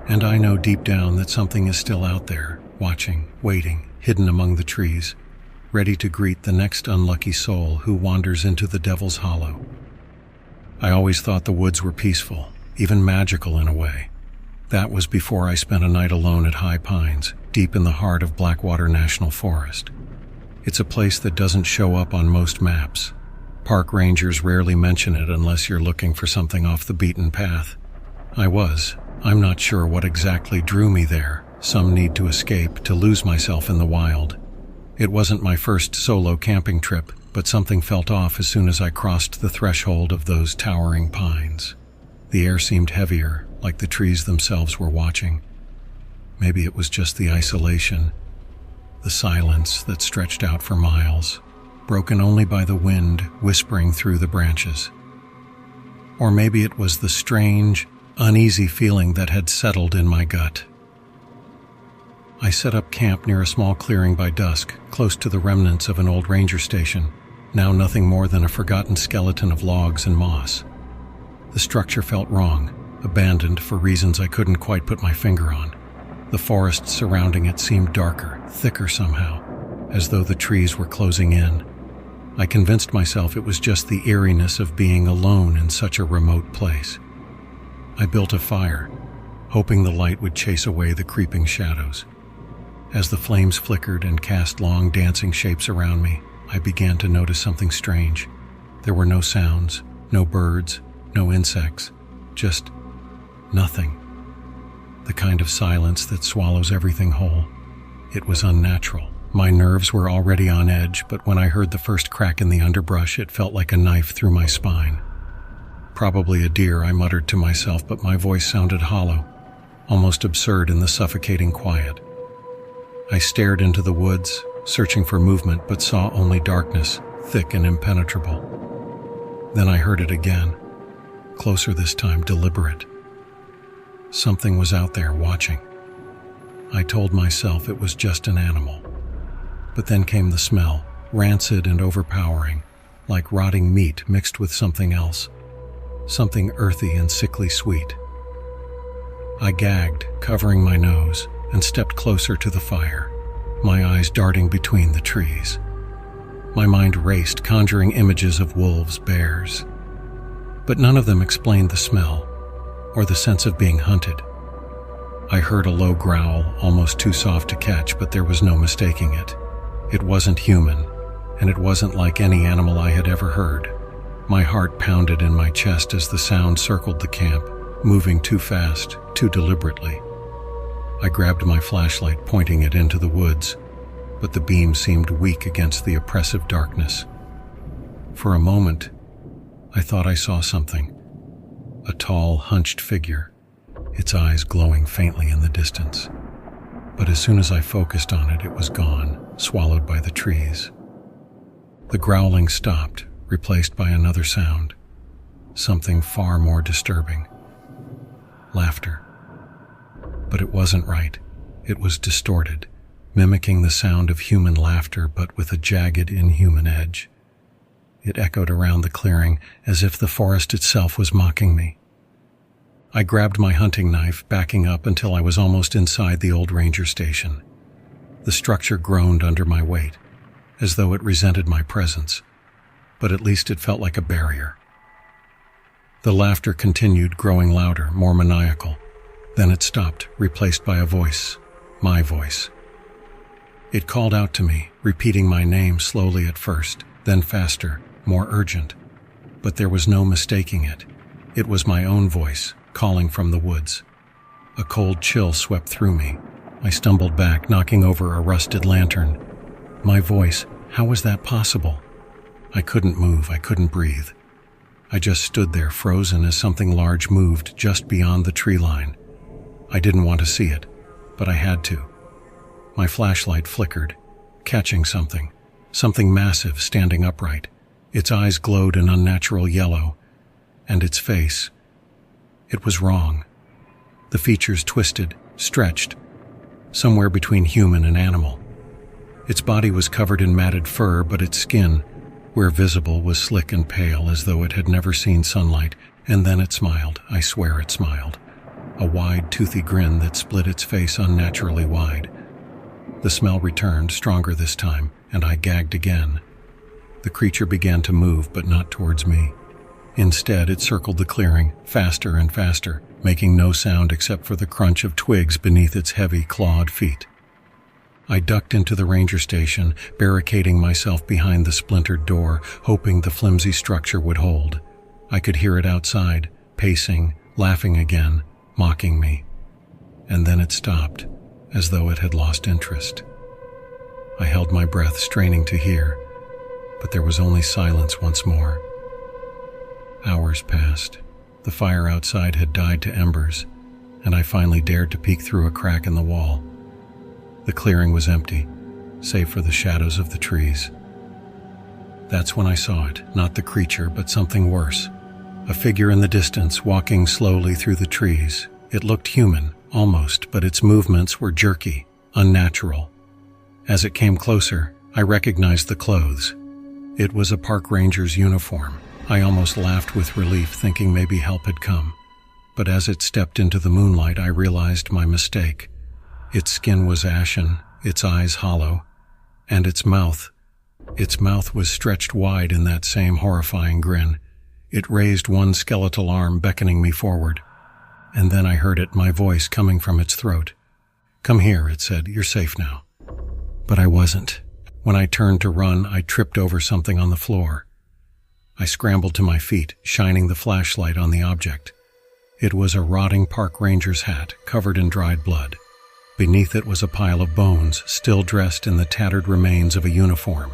And I know deep down that something is still out there, watching, waiting, hidden among the trees, ready to greet the next unlucky soul who wanders into the Devil's Hollow. I always thought the woods were peaceful, even magical in a way. That was before I spent a night alone at High Pines, deep in the heart of Blackwater National Forest. It's a place that doesn't show up on most maps. Park rangers rarely mention it unless you're looking for something off the beaten path. I'm not sure what exactly drew me there. Some need to escape, to lose myself in the wild. It wasn't my first solo camping trip, but something felt off as soon as I crossed the threshold of those towering pines. The air seemed heavier, like the trees themselves were watching. Maybe it was just the isolation, the silence that stretched out for miles, broken only by the wind whispering through the branches. Or maybe it was the strange, uneasy feeling that had settled in my gut. I set up camp near a small clearing by dusk, close to the remnants of an old ranger station, now nothing more than a forgotten skeleton of logs and moss. The structure felt wrong, abandoned for reasons I couldn't quite put my finger on. The forest surrounding it seemed darker, thicker somehow, as though the trees were closing in. I convinced myself it was just the eeriness of being alone in such a remote place. I built a fire, hoping the light would chase away the creeping shadows. As the flames flickered and cast long dancing shapes around me, I began to notice something strange. There were no sounds, no birds, no insects, just nothing. The kind of silence that swallows everything whole. It was unnatural. My nerves were already on edge, but when I heard the first crack in the underbrush, it felt like a knife through my spine. Probably a deer, I muttered to myself, but my voice sounded hollow, almost absurd in the suffocating quiet. I stared into the woods, searching for movement, but saw only darkness, thick and impenetrable. Then I heard it again, closer this time, deliberate. Something was out there watching. I told myself it was just an animal. But then came the smell, rancid and overpowering, like rotting meat mixed with something else, something earthy and sickly sweet. I gagged, covering my nose, and stepped closer to the fire, my eyes darting between the trees. My mind raced, conjuring images of wolves, bears. But none of them explained the smell, or the sense of being hunted. I heard a low growl, almost too soft to catch, but there was no mistaking it. It wasn't human, and it wasn't like any animal I had ever heard. My heart pounded in my chest as the sound circled the camp, moving too fast, too deliberately. I grabbed my flashlight, pointing it into the woods, but the beam seemed weak against the oppressive darkness. For a moment, I thought I saw something. A tall, hunched figure, its eyes glowing faintly in the distance. But as soon as I focused on it, it was gone, swallowed by the trees. The growling stopped, replaced by another sound, something far more disturbing. Laughter. But it wasn't right. It was distorted, mimicking the sound of human laughter, but with a jagged, inhuman edge. It echoed around the clearing as if the forest itself was mocking me. I grabbed my hunting knife, backing up until I was almost inside the old ranger station. The structure groaned under my weight, as though it resented my presence, but at least it felt like a barrier. The laughter continued, growing louder, more maniacal. Then it stopped, replaced by a voice, my voice. It called out to me, repeating my name slowly at first, then faster, more urgent. But there was no mistaking it. It was my own voice, calling from the woods. A cold chill swept through me. I stumbled back, knocking over a rusted lantern. My voice, how was that possible? I couldn't move, I couldn't breathe. I just stood there, frozen as something large moved just beyond the tree line. I didn't want to see it, but I had to. My flashlight flickered, catching something massive standing upright. Its eyes glowed an unnatural yellow, and its face. It was wrong. The features twisted, stretched, somewhere between human and animal. Its body was covered in matted fur, but its skin, where visible, was slick and pale, as though it had never seen sunlight. And then it smiled. I swear it smiled. A wide, toothy grin that split its face unnaturally wide. The smell returned, stronger this time, and I gagged again. The creature began to move, but not towards me. Instead, it circled the clearing, faster and faster, making no sound except for the crunch of twigs beneath its heavy, clawed feet. I ducked into the ranger station, barricading myself behind the splintered door, hoping the flimsy structure would hold. I could hear it outside, pacing, laughing again, mocking me. And then it stopped, as though it had lost interest. I held my breath, straining to hear, but there was only silence once more. Hours passed. The fire outside had died to embers, and I finally dared to peek through a crack in the wall. The clearing was empty, save for the shadows of the trees. That's when I saw it, not the creature, but something worse. A figure in the distance, walking slowly through the trees. It looked human, almost, but its movements were jerky, unnatural. As it came closer, I recognized the clothes. It was a park ranger's uniform. I almost laughed with relief, thinking maybe help had come. But as it stepped into the moonlight, I realized my mistake. Its skin was ashen, its eyes hollow, and its mouth was stretched wide in that same horrifying grin. It raised one skeletal arm, beckoning me forward. And then I heard it, my voice coming from its throat. "Come here," it said. "You're safe now." But I wasn't. When I turned to run, I tripped over something on the floor. I scrambled to my feet, shining the flashlight on the object. It was a rotting park ranger's hat, covered in dried blood. Beneath it was a pile of bones, still dressed in the tattered remains of a uniform.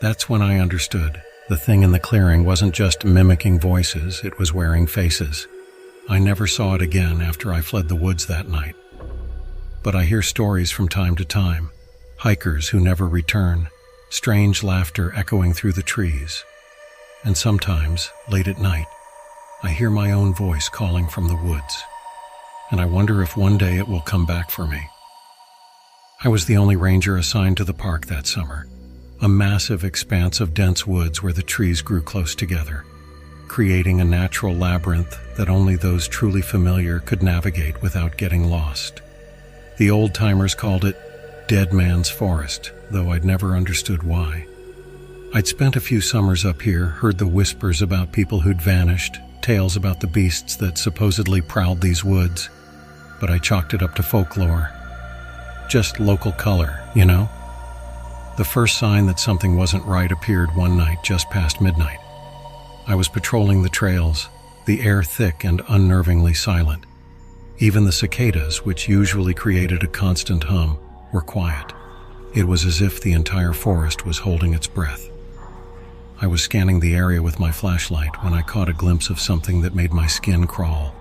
That's when I understood. The thing in the clearing wasn't just mimicking voices, it was wearing faces. I never saw it again after I fled the woods that night. But I hear stories from time to time. Hikers who never return, strange laughter echoing through the trees. And sometimes, late at night, I hear my own voice calling from the woods. And I wonder if one day it will come back for me. I was the only ranger assigned to the park that summer. A massive expanse of dense woods where the trees grew close together, creating a natural labyrinth that only those truly familiar could navigate without getting lost. The old-timers called it Dead Man's Forest, though I'd never understood why. I'd spent a few summers up here, heard the whispers about people who'd vanished, tales about the beasts that supposedly prowled these woods, but I chalked it up to folklore. Just local color, you know? The first sign that something wasn't right appeared one night just past midnight. I was patrolling the trails, the air thick and unnervingly silent. Even the cicadas, which usually created a constant hum, were quiet. It was as if the entire forest was holding its breath. I was scanning the area with my flashlight when I caught a glimpse of something that made my skin crawl.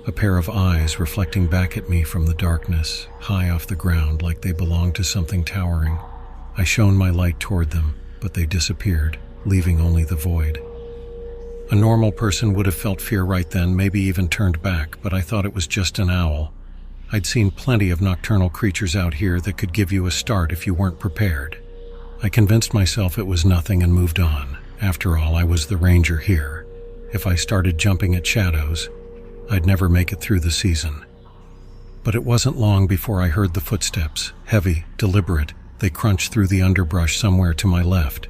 A pair of eyes reflecting back at me from the darkness, high off the ground like they belonged to something towering. I shone my light toward them, but they disappeared, leaving only the void. A normal person would have felt fear right then, maybe even turned back, but I thought it was just an owl. I'd seen plenty of nocturnal creatures out here that could give you a start if you weren't prepared. I convinced myself it was nothing and moved on. After all, I was the ranger here. If I started jumping at shadows, I'd never make it through the season. But it wasn't long before I heard the footsteps, heavy, deliberate. They crunched through the underbrush somewhere to my left.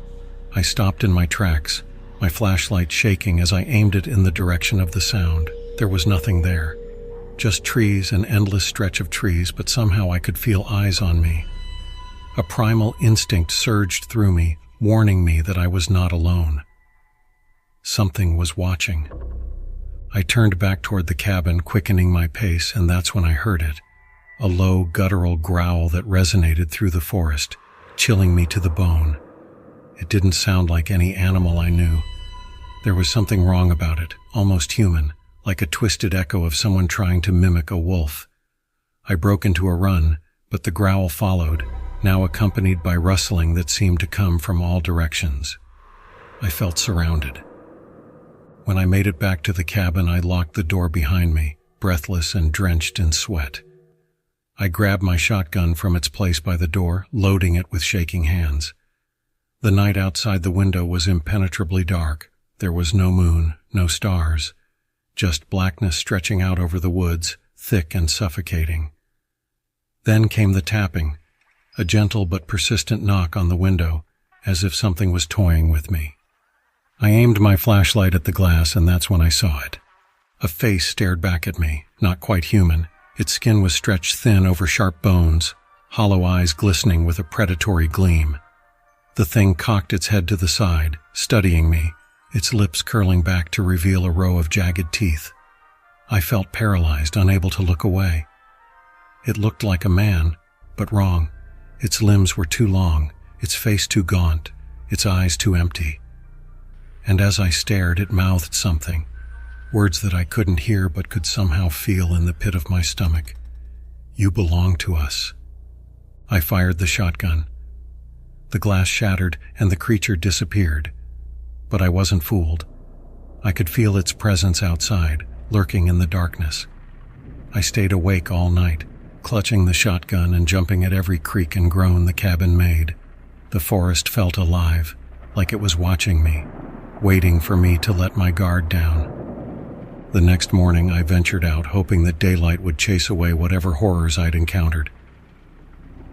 I stopped in my tracks, my flashlight shaking as I aimed it in the direction of the sound. There was nothing there. Just trees, an endless stretch of trees, but somehow I could feel eyes on me. A primal instinct surged through me, warning me that I was not alone. Something was watching. I turned back toward the cabin, quickening my pace, and that's when I heard it. A low, guttural growl that resonated through the forest, chilling me to the bone. It didn't sound like any animal I knew. There was something wrong about it, almost human, like a twisted echo of someone trying to mimic a wolf. I broke into a run, but the growl followed, now accompanied by rustling that seemed to come from all directions. I felt surrounded. When I made it back to the cabin, I locked the door behind me, breathless and drenched in sweat. I grabbed my shotgun from its place by the door, loading it with shaking hands. The night outside the window was impenetrably dark. There was no moon, no stars, just blackness stretching out over the woods, thick and suffocating. Then came the tapping, a gentle but persistent knock on the window, as if something was toying with me. I aimed my flashlight at the glass, and that's when I saw it. A face stared back at me, not quite human. Its skin was stretched thin over sharp bones, hollow eyes glistening with a predatory gleam. The thing cocked its head to the side, studying me, its lips curling back to reveal a row of jagged teeth. I felt paralyzed, unable to look away. It looked like a man, but wrong. Its limbs were too long, its face too gaunt, its eyes too empty. And as I stared, it mouthed something, words that I couldn't hear but could somehow feel in the pit of my stomach. "You belong to us." I fired the shotgun. The glass shattered and the creature disappeared. But I wasn't fooled. I could feel its presence outside, lurking in the darkness. I stayed awake all night, clutching the shotgun and jumping at every creak and groan the cabin made. The forest felt alive, like it was watching me, waiting for me to let my guard down. The next morning I ventured out, hoping that daylight would chase away whatever horrors I'd encountered.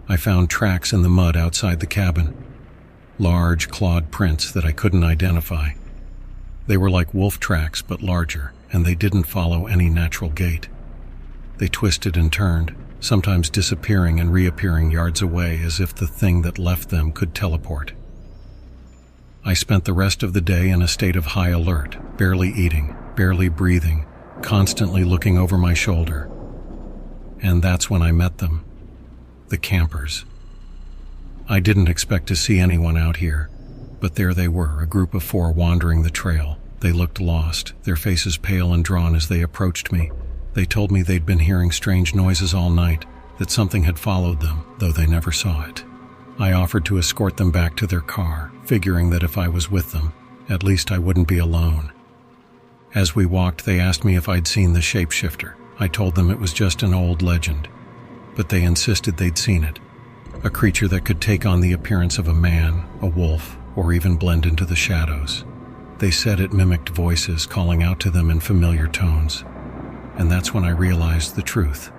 I found tracks in the mud outside the cabin, large clawed prints that I couldn't identify. They were like wolf tracks but larger, and they didn't follow any natural gait. They twisted and turned, sometimes disappearing and reappearing yards away as if the thing that left them could teleport. I spent the rest of the day in a state of high alert, barely eating, barely breathing, constantly looking over my shoulder. And that's when I met them. The campers. I didn't expect to see anyone out here, but there they were, a group of 4 wandering the trail. They looked lost, their faces pale and drawn as they approached me. They told me they'd been hearing strange noises all night, that something had followed them, though they never saw it. I offered to escort them back to their car, figuring that if I was with them, at least I wouldn't be alone. As we walked, they asked me if I'd seen the shapeshifter. I told them it was just an old legend, but they insisted they'd seen it. A creature that could take on the appearance of a man, a wolf, or even blend into the shadows. They said it mimicked voices calling out to them in familiar tones. And that's when I realized the truth.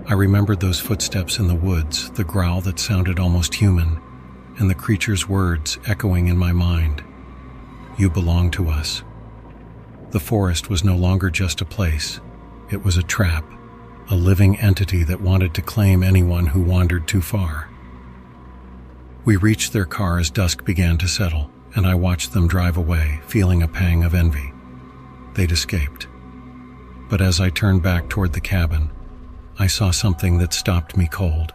I remembered those footsteps in the woods, the growl that sounded almost human, and the creature's words echoing in my mind. "You belong to us." The forest was no longer just a place. It was a trap, a living entity that wanted to claim anyone who wandered too far. We reached their car as dusk began to settle, and I watched them drive away, feeling a pang of envy. They'd escaped. But as I turned back toward the cabin, I saw something that stopped me cold.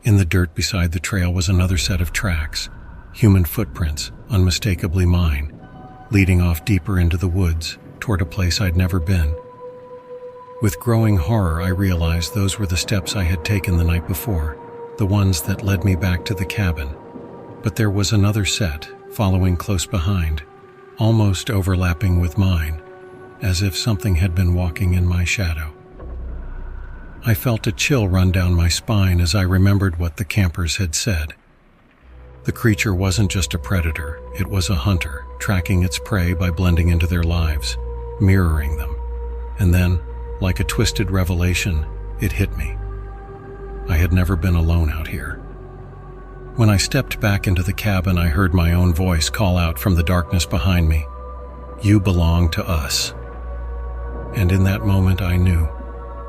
In the dirt beside the trail was another set of tracks, human footprints, unmistakably mine, leading off deeper into the woods, toward a place I'd never been. With growing horror, I realized those were the steps I had taken the night before, the ones that led me back to the cabin. But there was another set, following close behind, almost overlapping with mine, as if something had been walking in my shadow. I felt a chill run down my spine as I remembered what the campers had said. The creature wasn't just a predator, it was a hunter, tracking its prey by blending into their lives, mirroring them. And then, like a twisted revelation, it hit me. I had never been alone out here. When I stepped back into the cabin, I heard my own voice call out from the darkness behind me, "You belong to us." And in that moment I knew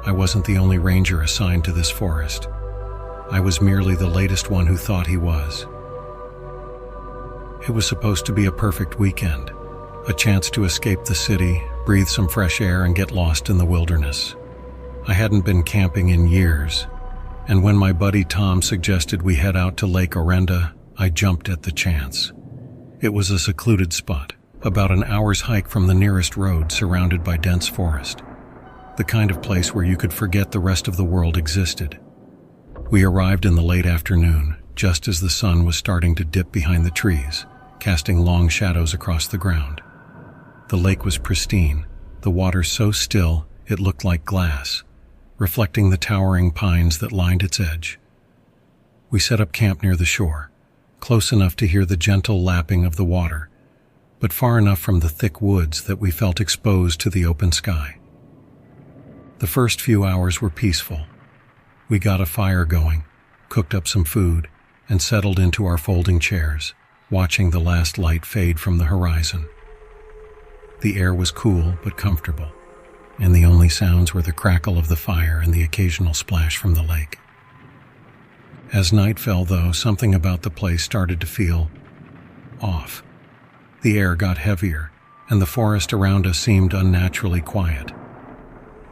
I wasn't the only ranger assigned to this forest. I was merely the latest one who thought he was. It was supposed to be a perfect weekend, a chance to escape the city, breathe some fresh air, and get lost in the wilderness. I hadn't been camping in years, and when my buddy Tom suggested we head out to Lake Orenda, I jumped at the chance. It was a secluded spot, about an hour's hike from the nearest road, surrounded by dense forest. The kind of place where you could forget the rest of the world existed. We arrived in the late afternoon, just as the sun was starting to dip behind the trees, casting long shadows across the ground. The lake was pristine, the water so still it looked like glass, reflecting the towering pines that lined its edge. We set up camp near the shore, close enough to hear the gentle lapping of the water, but far enough from the thick woods that we felt exposed to the open sky. The first few hours were peaceful. We got a fire going, cooked up some food, and settled into our folding chairs, watching the last light fade from the horizon. The air was cool but comfortable, and the only sounds were the crackle of the fire and the occasional splash from the lake. As night fell, though, something about the place started to feel off. The air got heavier, and the forest around us seemed unnaturally quiet.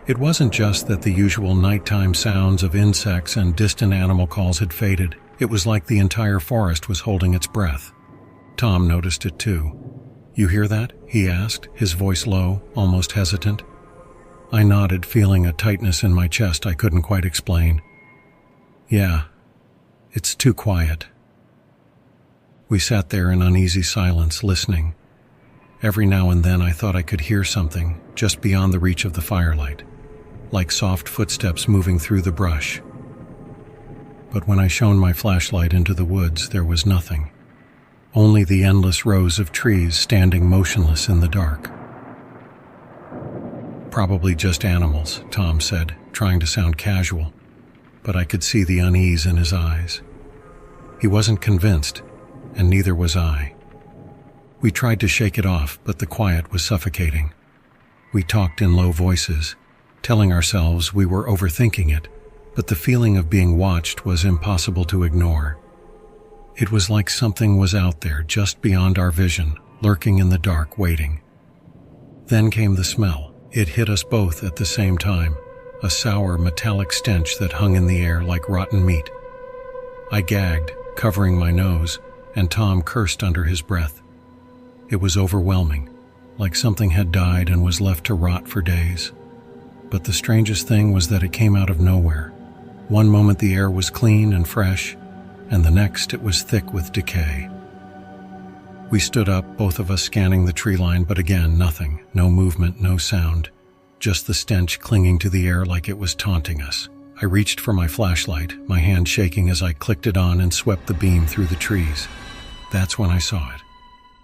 It wasn't just that the usual nighttime sounds of insects and distant animal calls had faded. It was like the entire forest was holding its breath. Tom noticed it too. "You hear that?" he asked, his voice low, almost hesitant. I nodded, feeling a tightness in my chest I couldn't quite explain. "Yeah, it's too quiet." We sat there in uneasy silence, listening. Every now and then I thought I could hear something just beyond the reach of the firelight, like soft footsteps moving through the brush. But when I shone my flashlight into the woods, there was nothing. Only the endless rows of trees standing motionless in the dark. "Probably just animals," Tom said, trying to sound casual, but I could see the unease in his eyes. He wasn't convinced, and neither was I. We tried to shake it off, but the quiet was suffocating. We talked in low voices, telling ourselves we were overthinking it, but the feeling of being watched was impossible to ignore. It was like something was out there just beyond our vision, lurking in the dark, waiting. Then came the smell. It hit us both at the same time, a sour, metallic stench that hung in the air like rotten meat. I gagged, covering my nose, and Tom cursed under his breath. It was overwhelming, like something had died and was left to rot for days. But the strangest thing was that it came out of nowhere. One moment the air was clean and fresh, and the next it was thick with decay. We stood up, both of us scanning the tree line, but again, nothing. No movement, no sound. Just the stench clinging to the air like it was taunting us. I reached for my flashlight, my hand shaking as I clicked it on and swept the beam through the trees. That's when I saw it.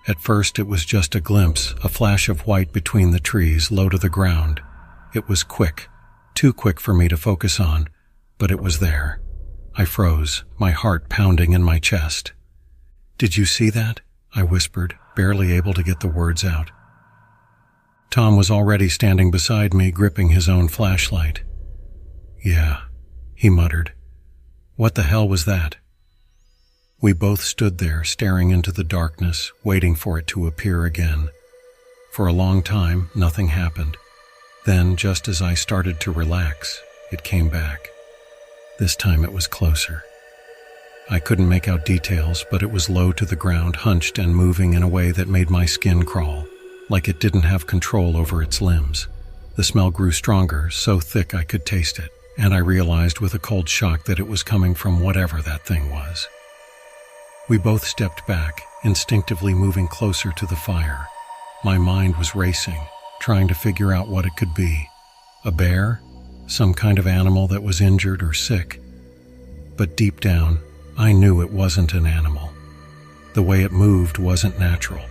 At first it was just a glimpse, a flash of white between the trees, low to the ground. It was quick, too quick for me to focus on, but it was there. I froze, my heart pounding in my chest. "Did you see that?" I whispered, barely able to get the words out. Tom was already standing beside me, gripping his own flashlight. "Yeah," he muttered. "What the hell was that?" We both stood there, staring into the darkness, waiting for it to appear again. For a long time, nothing happened. Then, just as I started to relax, it came back. This time it was closer. I couldn't make out details, but it was low to the ground, hunched and moving in a way that made my skin crawl, like it didn't have control over its limbs. The smell grew stronger, so thick I could taste it, and I realized with a cold shock that it was coming from whatever that thing was. We both stepped back, instinctively moving closer to the fire. My mind was racing, trying to figure out what it could be. A bear? Some kind of animal that was injured or sick? But deep down, I knew it wasn't an animal. The way it moved wasn't natural.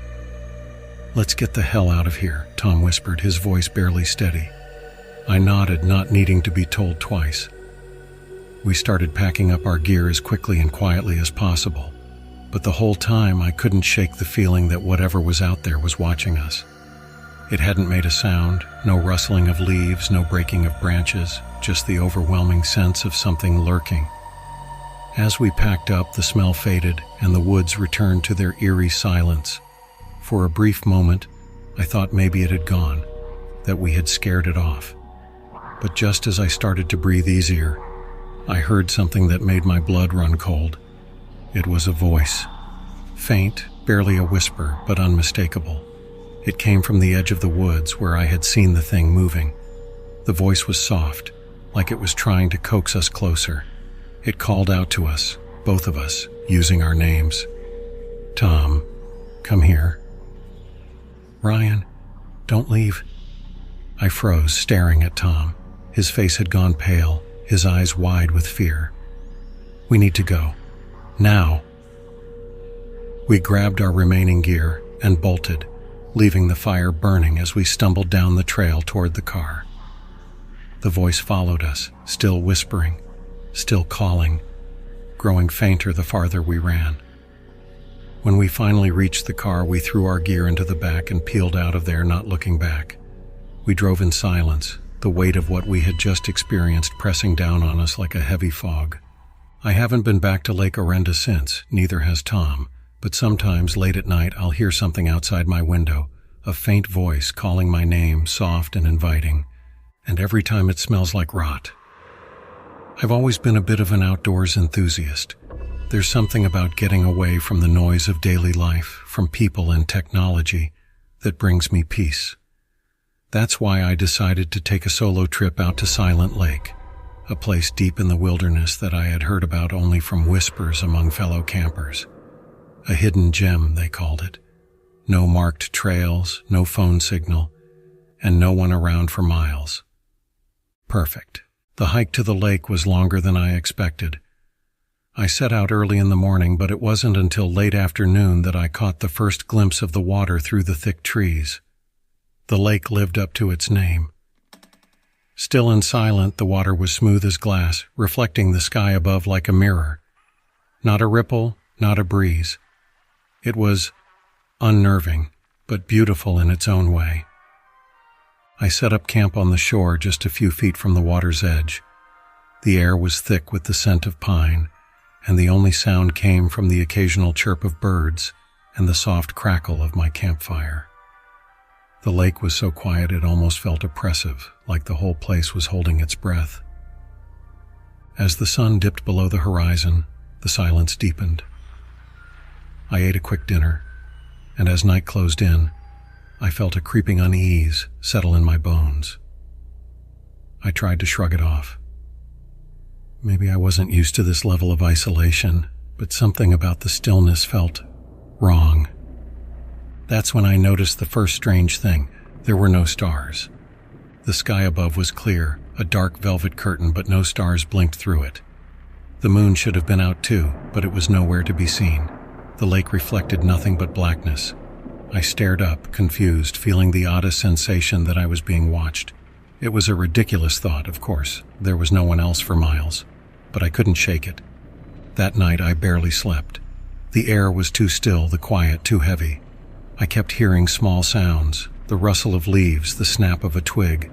"Let's get the hell out of here," Tom whispered, his voice barely steady. I nodded, not needing to be told twice. We started packing up our gear as quickly and quietly as possible, but the whole time I couldn't shake the feeling that whatever was out there was watching us. It hadn't made a sound, no rustling of leaves, no breaking of branches, just the overwhelming sense of something lurking. As we packed up, the smell faded, and the woods returned to their eerie silence. For a brief moment, I thought maybe it had gone, that we had scared it off. But just as I started to breathe easier, I heard something that made my blood run cold. It was a voice. Faint, barely a whisper, but unmistakable. It came from the edge of the woods where I had seen the thing moving. The voice was soft, like it was trying to coax us closer. It called out to us, both of us, using our names. "Tom, come here." "Ryan, don't leave." I froze, staring at Tom. His face had gone pale, his eyes wide with fear. "We need to go. Now." We grabbed our remaining gear and bolted, leaving the fire burning as we stumbled down the trail toward the car. The voice followed us, still whispering, still calling. growing fainter the farther we ran. When we finally reached the car, we threw our gear into the back and peeled out of there, not looking back. We drove in silence, the weight of what we had just experienced pressing down on us like a heavy fog. I haven't been back to Lake Orenda since, neither has Tom, but sometimes late at night I'll hear something outside my window, a faint voice calling my name, soft and inviting, and every time it smells like rot. I've always been a bit of an outdoors enthusiast. There's something about getting away from the noise of daily life, from people and technology, that brings me peace. That's why I decided to take a solo trip out to Silent Lake, a place deep in the wilderness that I had heard about only from whispers among fellow campers. A hidden gem, they called it. No marked trails, no phone signal, and no one around for miles. Perfect. The hike to the lake was longer than I expected. I set out early in the morning, but it wasn't until late afternoon that I caught the first glimpse of the water through the thick trees. The lake lived up to its name. Still and silent, the water was smooth as glass, reflecting the sky above like a mirror. Not a ripple, not a breeze. It was unnerving, but beautiful in its own way. I set up camp on the shore just a few feet from the water's edge. The air was thick with the scent of pine, and the only sound came from the occasional chirp of birds and the soft crackle of my campfire. The lake was so quiet it almost felt oppressive, like the whole place was holding its breath. As the sun dipped below the horizon, the silence deepened. I ate a quick dinner, and as night closed in, I felt a creeping unease settle in my bones. I tried to shrug it off. Maybe I wasn't used to this level of isolation, but something about the stillness felt wrong. That's when I noticed the first strange thing. There were no stars. The sky above was clear, a dark velvet curtain, but no stars blinked through it. The moon should have been out too, but it was nowhere to be seen. The lake reflected nothing but blackness. I stared up, confused, feeling the oddest sensation that I was being watched. It was a ridiculous thought, of course. There was no one else for miles. But I couldn't shake it. That night I barely slept. The air was too still, the quiet too heavy. I kept hearing small sounds, the rustle of leaves, the snap of a twig.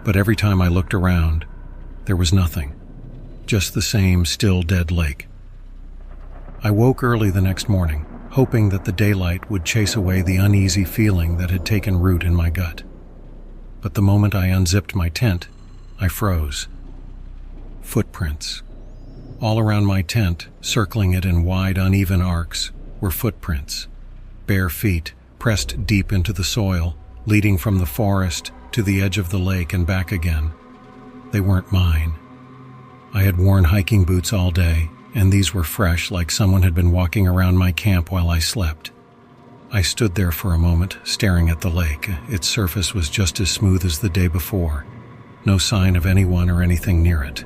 But every time I looked around, there was nothing. Just the same still dead lake. I woke early the next morning, hoping that the daylight would chase away the uneasy feeling that had taken root in my gut. But the moment I unzipped my tent, I froze. Footprints. All around my tent, circling it in wide, uneven arcs, were footprints. Bare feet, pressed deep into the soil, leading from the forest to the edge of the lake and back again. They weren't mine. I had worn hiking boots all day, and these were fresh, like someone had been walking around my camp while I slept. I stood there for a moment, staring at the lake. Its surface was just as smooth as the day before. No sign of anyone or anything near it.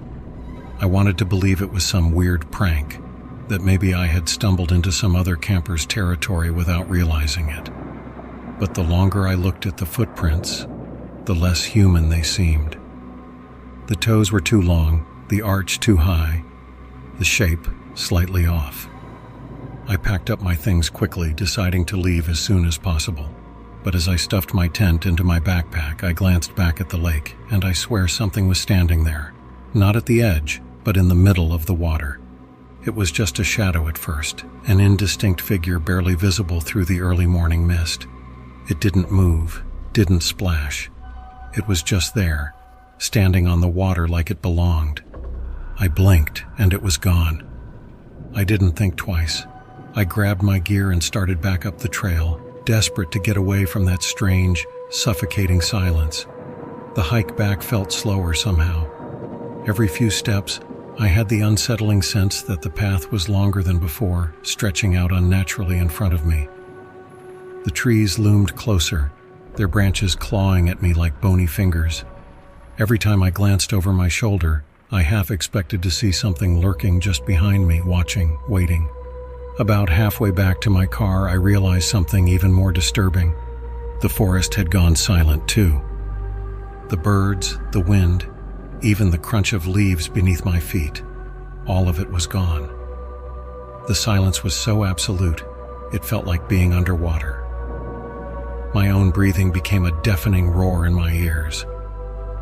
I wanted to believe it was some weird prank, that maybe I had stumbled into some other camper's territory without realizing it. But the longer I looked at the footprints, the less human they seemed. The toes were too long, the arch too high, the shape slightly off. I packed up my things quickly, deciding to leave as soon as possible. But as I stuffed my tent into my backpack, I glanced back at the lake, and I swear something was standing there. Not at the edge, but in the middle of the water. It was just a shadow at first, an indistinct figure barely visible through the early morning mist. It didn't move, didn't splash. It was just there, standing on the water like it belonged. I blinked, and it was gone. I didn't think twice. I grabbed my gear and started back up the trail, desperate to get away from that strange, suffocating silence. The hike back felt slower somehow. Every few steps, I had the unsettling sense that the path was longer than before, stretching out unnaturally in front of me. The trees loomed closer, their branches clawing at me like bony fingers. Every time I glanced over my shoulder, I half expected to see something lurking just behind me, watching, waiting. About halfway back to my car, I realized something even more disturbing. The forest had gone silent too. The birds, the wind, even the crunch of leaves beneath my feet, all of it was gone. The silence was so absolute, it felt like being underwater. My own breathing became a deafening roar in my ears.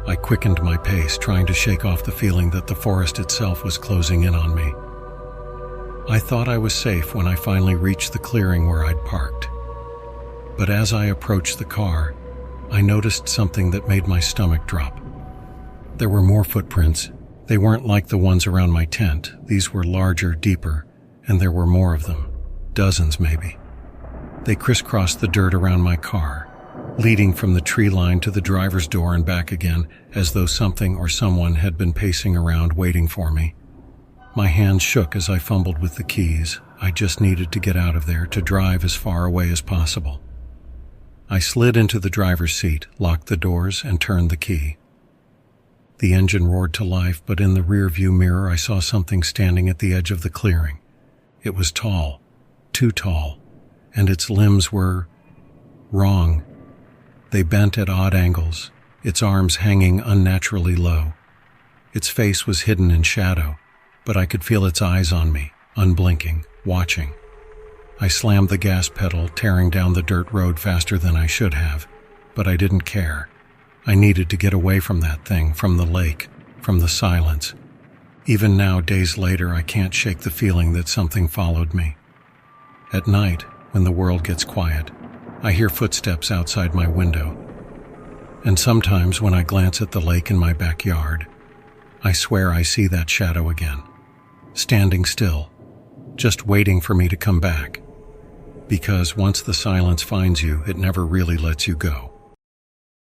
I quickened my pace, trying to shake off the feeling that the forest itself was closing in on me. I thought I was safe when I finally reached the clearing where I'd parked. But as I approached the car, I noticed something that made my stomach drop. There were more footprints. They weren't like the ones around my tent. These were larger, deeper, and there were more of them. Dozens, maybe. They crisscrossed the dirt around my car, leading from the tree line to the driver's door and back again, as though something or someone had been pacing around waiting for me. My hands shook as I fumbled with the keys. I just needed to get out of there, to drive as far away as possible. I slid into the driver's seat, locked the doors, and turned the key. The engine roared to life, but in the rear-view mirror I saw something standing at the edge of the clearing. It was tall, too tall, and its limbs were wrong. They bent at odd angles, its arms hanging unnaturally low. Its face was hidden in shadow, but I could feel its eyes on me, unblinking, watching. I slammed the gas pedal, tearing down the dirt road faster than I should have, but I didn't care. I needed to get away from that thing, from the lake, from the silence. Even now, days later, I can't shake the feeling that something followed me. At night, when the world gets quiet, I hear footsteps outside my window. And sometimes when I glance at the lake in my backyard, I swear I see that shadow again, standing still, just waiting for me to come back. Because once the silence finds you, it never really lets you go.